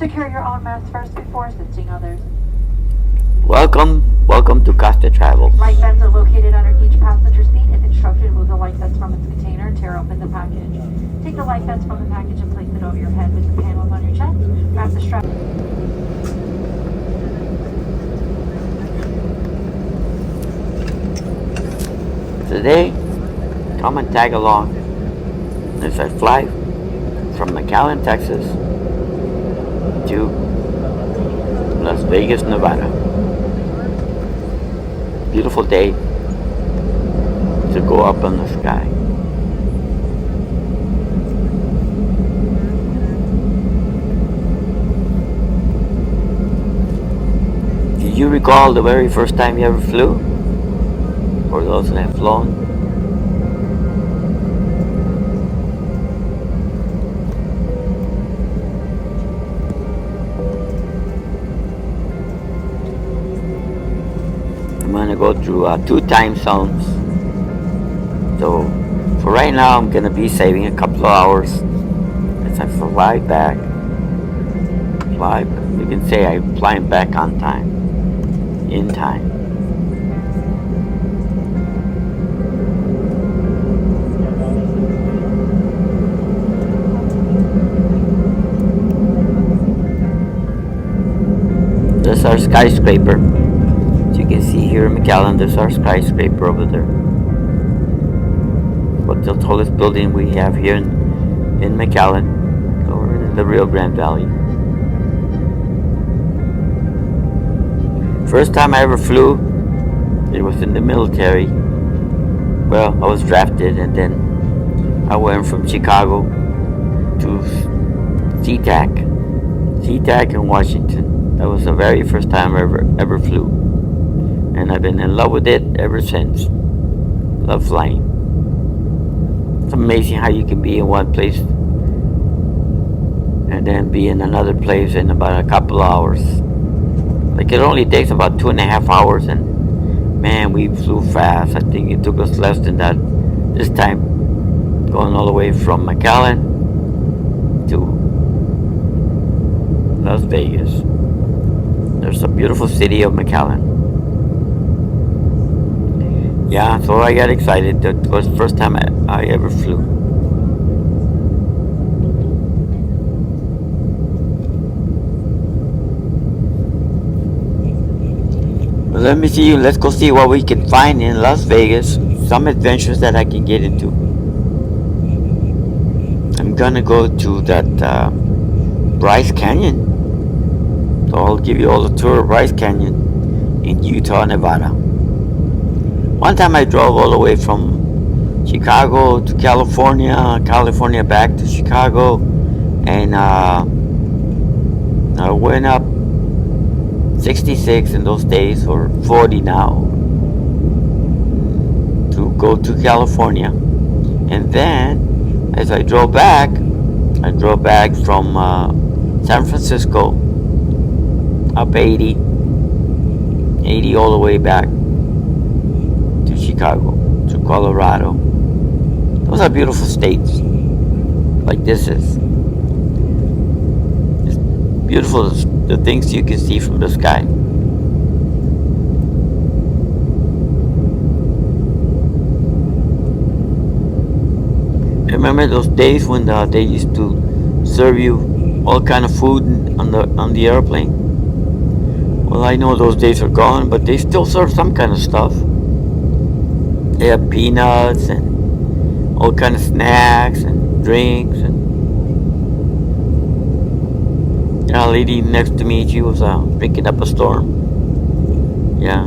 Secure your own mask first before assisting others. Welcome to Costa Travel. Light vents are located under each passenger seat. If instructed, remove the light vents from its container and tear open the package. Take the light vents from the package and place it over your head with the panels on your chest. Wrap the strap. Today, come and tag along as I fly from McAllen, Texas to Las Vegas, Nevada. Beautiful day to go up in the sky. Do you recall the very first time you ever flew? For those that have flown? I'm gonna go through 2 time zones. So for right now, I'm gonna be saving a couple of hours as I fly back. You can say I'm flying back on time, in time. There's our skyscraper. As you can see here in McAllen, there's our skyscraper over there. What's the tallest building we have here in McAllen, or in the Rio Grande Valley. First time I ever flew, it was in the military. Well, I was drafted, and then I went from Chicago to SeaTac in Washington. That was the very first time I ever flew. And I've been in love with it ever since. Love flying. It's amazing how you can be in one place and then be in another place in about a couple of hours. Like it only takes about 2.5 hours, and man, we flew fast. I think it took us less than that this time, going all the way from McAllen to Las Vegas. There's a beautiful city of McAllen. Yeah, so I got excited. That was the first time I ever flew. Well, let's go see what we can find in Las Vegas. Some adventures that I can get into. I'm gonna go to that Bryce Canyon. So I'll give you all the tour of Bryce Canyon in Utah, Nevada. One time I drove all the way from Chicago to California back to Chicago, and I went up 66 in those days, or 40 now, to go to California. And then as I drove back from San Francisco up 80 all the way back to Chicago, to Colorado. Those are beautiful states, like this is. It's beautiful, the things you can see from the sky. Remember those days when they used to serve you all kind of food on the airplane? Well, I know those days are gone, but they still serve some kind of stuff. They have peanuts and all kind of snacks and drinks. And a lady next to me, she was drinking up a storm. Yeah.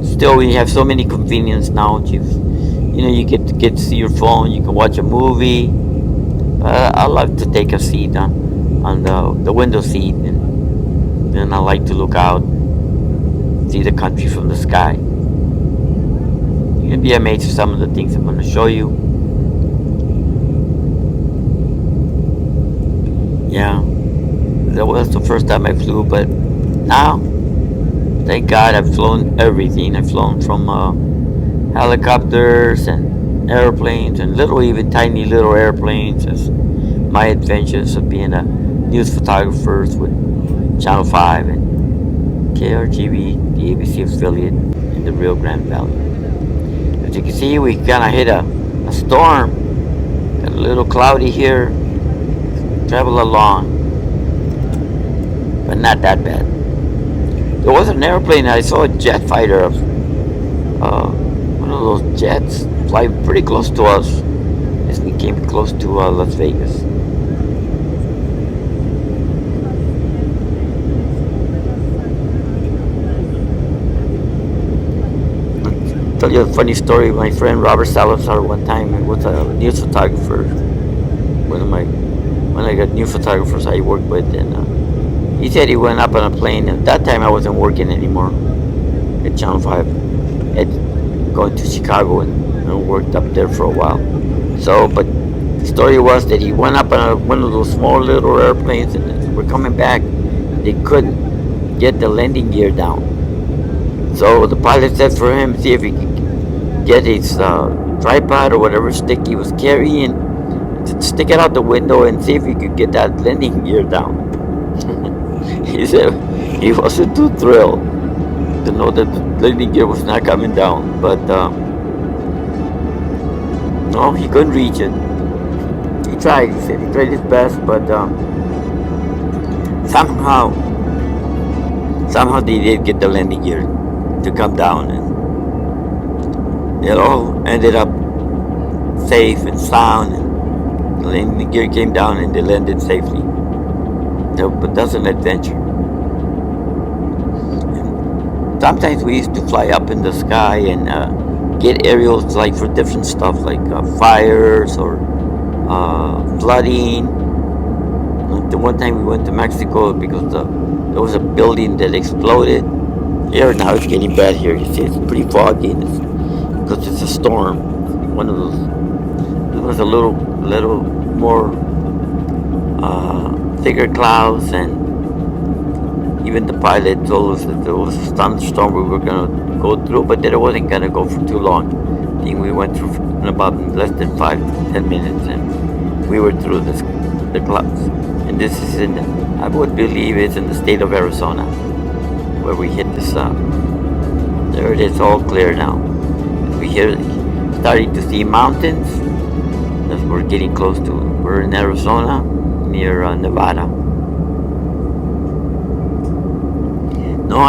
Still, we have so many convenience now. You get to see your phone. You can watch a movie. I like to take a seat on the window seat, and then I like to look out, see the country from the sky. You can be amazed at some of the things I'm going to show you. Yeah, that was the first time I flew, but now, thank God, I've flown everything. I've flown from helicopters and airplanes and even tiny little airplanes. As my adventures of being a news photographer with Channel 5 and KRGB, the ABC affiliate in the Rio Grande Valley. As you can see, we kind of hit a storm. Got a little cloudy here. Travel along, but not that bad. There was an airplane. I saw a jet fighter of one of those jets fly pretty close to us as we came close to Las Vegas. I'll tell you a funny story. My friend Robert Salazar one time was a news photographer. When I got new photographers I worked with, and he said he went up on a plane. At that time I wasn't working anymore at Channel 5. I'd gone to Chicago and worked up there for a while. So, but the story was that he went up on one of those small little airplanes, and as we're coming back, they couldn't get the landing gear down. So the pilot said for him, see if he could get his tripod or whatever stick he was carrying, stick it out the window and see if he could get that landing gear down. He said he wasn't too thrilled to know that the landing gear was not coming down, but no, he couldn't reach it. He tried. He said he tried his best, but somehow they did get the landing gear to come down, and it all ended up safe and sound, and the landing gear came down and they landed safely. But that's an adventure. And sometimes we used to fly up in the sky and get aerials like for different stuff, like fires or flooding. The one time we went to Mexico because there was a building that exploded. Here now it's getting bad here. You see, it's pretty foggy because it's a storm. One of those. It was a little more thicker clouds, and even the pilot told us that there was a thunderstorm we were going to go through, but that it wasn't going to go for too long. I think we went through in about less than 5-10 minutes, and we were through the clouds. And this is I would believe it's in the state of Arizona, where we hit this. There it is, all clear now. We starting to see mountains. As we're getting close to, we're in Arizona, near Nevada. No,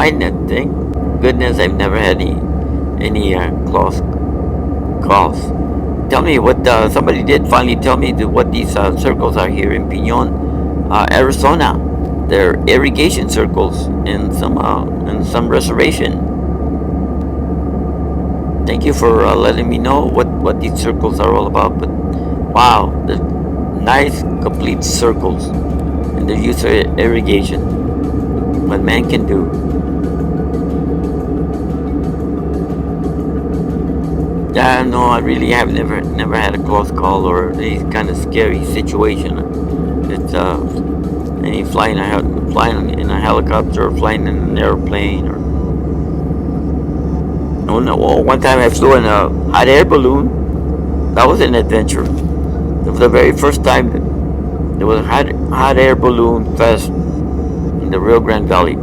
thank goodness I've never had any close calls. Tell me what somebody did finally tell me what these circles are here in Pinon, Arizona. They're irrigation circles in some reservation. Thank you for letting me know what these circles are all about. But wow, the nice complete circles, and they're used for irrigation. What man can do. Yeah, no, I really have never had a close call or any kind of scary situation. It's any flying in a helicopter or flying in an airplane or. Oh no! Well, one time I flew in a hot air balloon. That was an adventure. It was the very first time there was a hot air balloon fest in the Rio Grande Valley.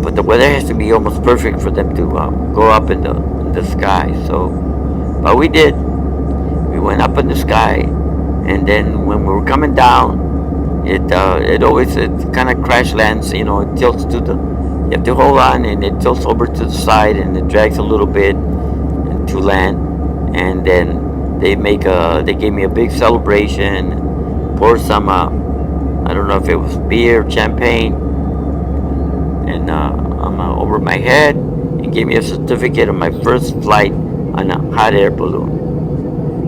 But the weather has to be almost perfect for them to go up in the sky. So, but we did. We went up in the sky, and then when we were coming down, it kind of crash lands. You know, it tilts to the. You have to hold on, and it tilts over to the side, and it drags a little bit to land, and then they gave me a big celebration, poured some I don't know if it was beer, champagne, and over my head, and gave me a certificate of my first flight on a hot air balloon.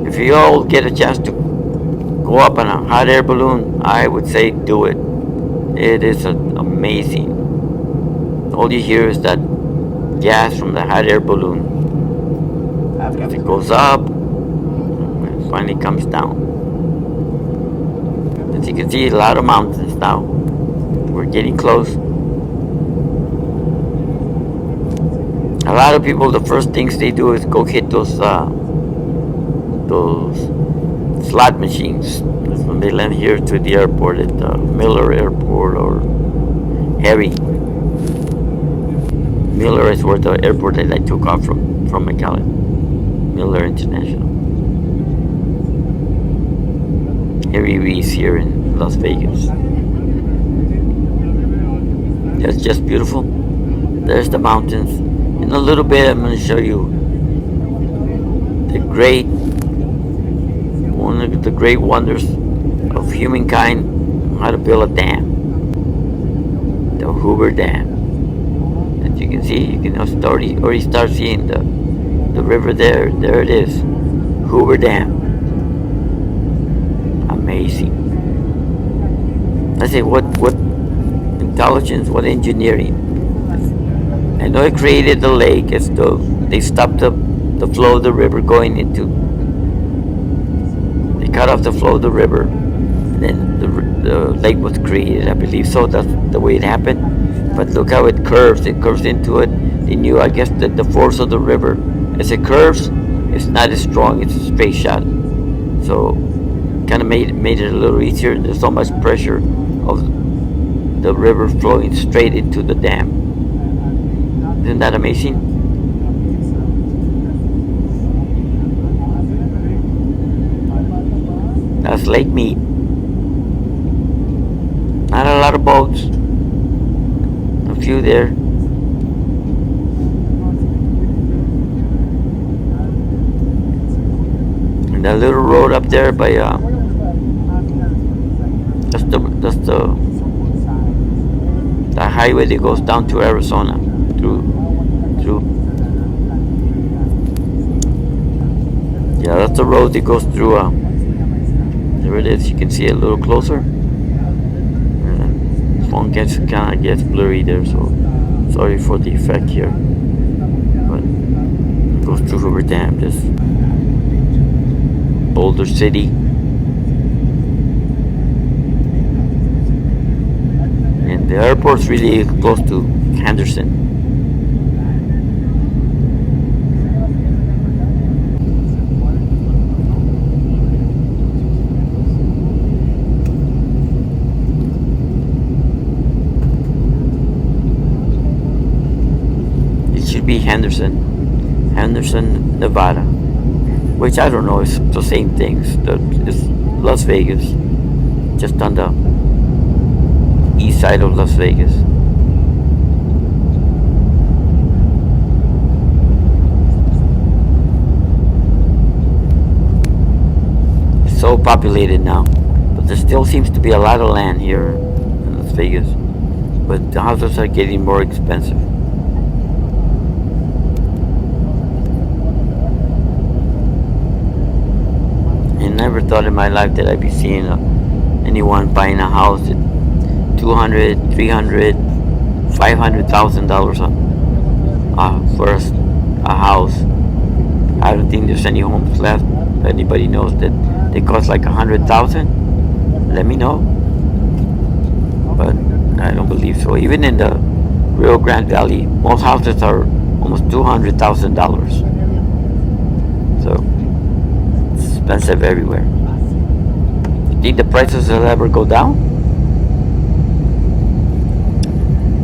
If you all get a chance to go up on a hot air balloon, I would say do it. It is amazing. All you hear is that gas from the hot air balloon. As it goes up, it finally comes down. As you can see, a lot of mountains now. We're getting close. A lot of people, the first things they do is go hit those slot machines. That's when they land here to the airport at Miller Airport or Harry. Miller is where the airport that I took off from McAllen. Miller International. Harry Reese here in Las Vegas. That's just beautiful. There's the mountains. In a little bit I'm going to show you one of the great wonders of humankind, how to build a dam. The Hoover Dam. As you can see, you can already start seeing the river there. There it is. Hoover Dam. Amazing. I say, what intelligence, what engineering. I know it created the lake as though they stopped the flow of the river going into. They cut off the flow of the river, and then the lake was created. I believe so. That's the way it happened. But look how it curves. It curves into it. They knew, I guess, that the force of the river, as it curves, it's not as strong. It's a straight shot. So, kind of made it a little easier. There's so much pressure of the river flowing straight into the dam. Isn't that amazing? That's lake meat. Not a lot of boats. A few there. And that little road up there by that's the highway that goes down to Arizona through. Yeah, that's the road that goes through. There it is. You can see it a little closer. Phone kind of gets blurry there, so sorry for the effect here. But it goes through Hoover Dam, this Boulder City. And the airport's really close to Henderson. Be Henderson, Nevada, which I don't know, it's the same thing. It's Las Vegas, just on the east side of Las Vegas. It's so populated now, but there still seems to be a lot of land here in Las Vegas, but the houses are getting more expensive. Never thought in my life that I'd be seeing anyone buying a house at $200,000, $300,000, $500,000 for a house. I don't think there's any homes left. If anybody knows that they cost like $100,000, let me know. But I don't believe so. Even in the Rio Grande Valley, most houses are almost $200,000. So expensive everywhere. You think the prices will ever go down?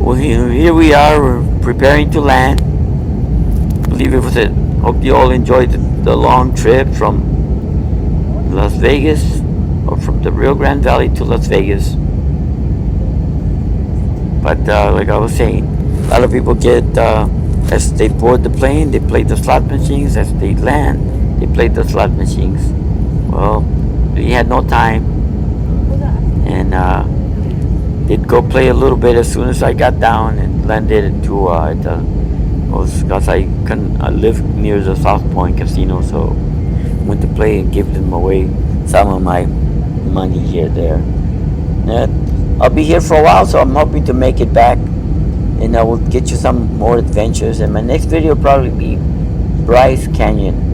Well, here we are. We're preparing to land. I believe it was it. Hope you all enjoyed the long trip from Las Vegas, or from the Rio Grande Valley to Las Vegas. But like I was saying, a lot of people get as they board the plane, they play the slot machines. As they land, they played the slot machines. Well, we had no time, and did go play a little bit as soon as I got down and landed because I live near the South Point Casino, so went to play and give them away some of my money here there. I'll be here for a while, so I'm hoping to make it back, and I will get you some more adventures. And my next video will probably be Bryce Canyon.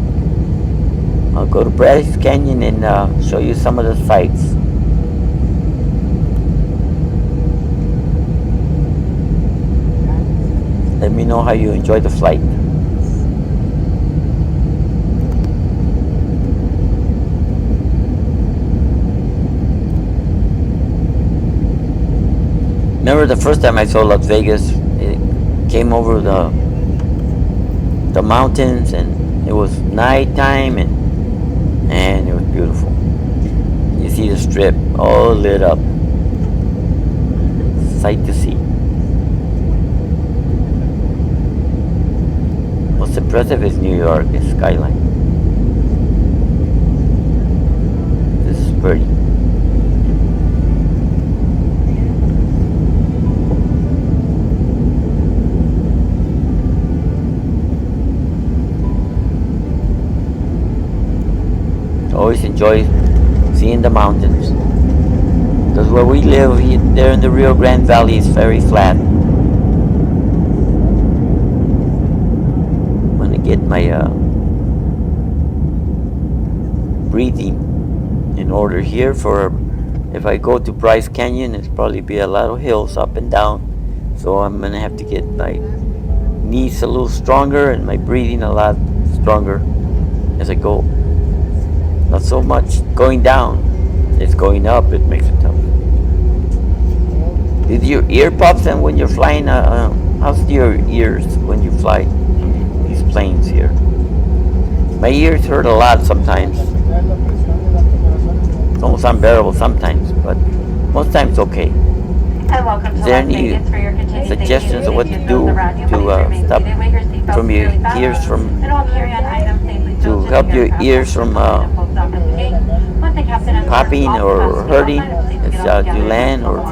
I'll go to Bryce Canyon and show you some of the sights. Let me know how you enjoy the flight. Remember the first time I saw Las Vegas? It came over the mountains, and it was nighttime, and it was beautiful. You see the strip all lit up. Sight to see. What's impressive is New York, its skyline. This is pretty. Always enjoy seeing the mountains. Because where we live there in the Rio Grande Valley is very flat. I'm going to get my breathing in order here for if I go to Bryce Canyon, it's probably be a lot of hills up and down. So I'm going to have to get my knees a little stronger and my breathing a lot stronger as I go. Not so much going down, it's going up, it makes it tough. Did your ear pops and when you're flying, how's your ears when you fly these planes here? My ears hurt a lot sometimes. It's almost unbearable sometimes, but most times okay. Is there any suggestions of what to do to stop from your ears from to help your ears from popping or hurting as you land or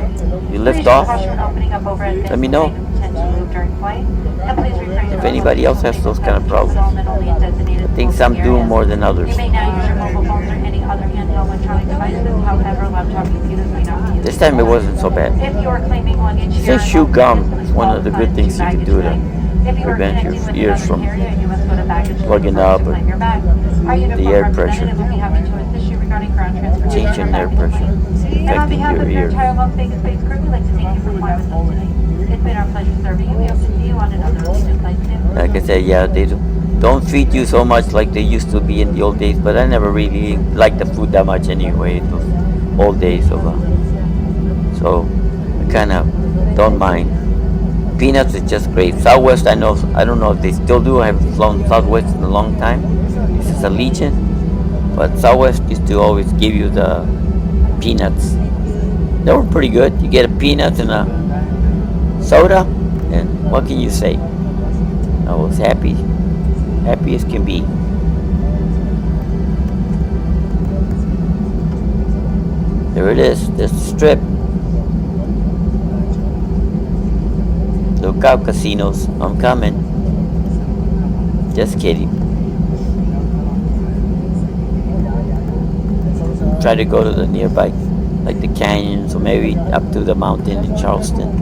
you lift off? Let me know if anybody else has those kind of problems. I think some do more than others. This time it wasn't so bad. Since chew gum is one of the good things you can do to prevent your ears from plugging up or the air pressure, changing air pressure, affecting your ears. Like I said, yeah, they don't feed you so much like they used to be in the old days, but I never really liked the food that much anyway, those old days of so I kind of don't mind. Peanuts is just great. Southwest, I don't know if they still do. I haven't flown Southwest in a long time. This is Allegiant, but Southwest used to always give you the peanuts. They were pretty good. You get a peanut and a soda, and what can you say? I was happy as can be. There it is. There's the strip. Look out, casinos. I'm coming. Just kidding. Try to go to the nearby, like the canyons, or maybe up to the mountain in Charleston.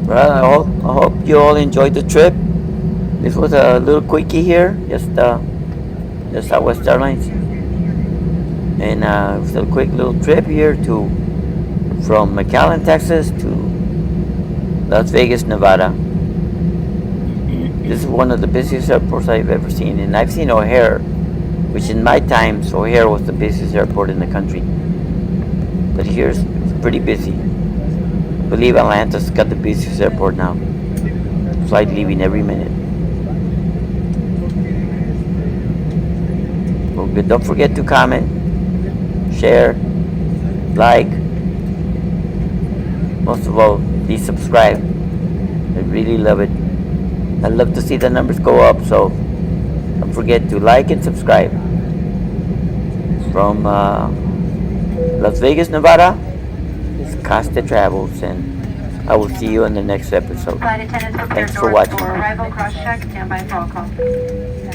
Well, I hope you all enjoyed the trip. This was a little quickie here, just Southwest Airlines, and it was a quick little trip here from McAllen, Texas to Las Vegas, Nevada. This is one of the busiest airports I've ever seen, and I've seen O'Hare, which in my times O'Hare was the busiest airport in the country, but here's it's pretty busy. I believe Atlanta's got the busiest airport now. Flight leaving every minute. Well, good. Don't forget to comment, share, like. Most of all, please subscribe. I really love it. I love to see the numbers go up, so don't forget to like and subscribe. From Las Vegas, Nevada, it's Costa Travels, and I will see you in the next episode. Flight attendants prepare Thanks for doors watching. for arrival, cross check, stand by for all call.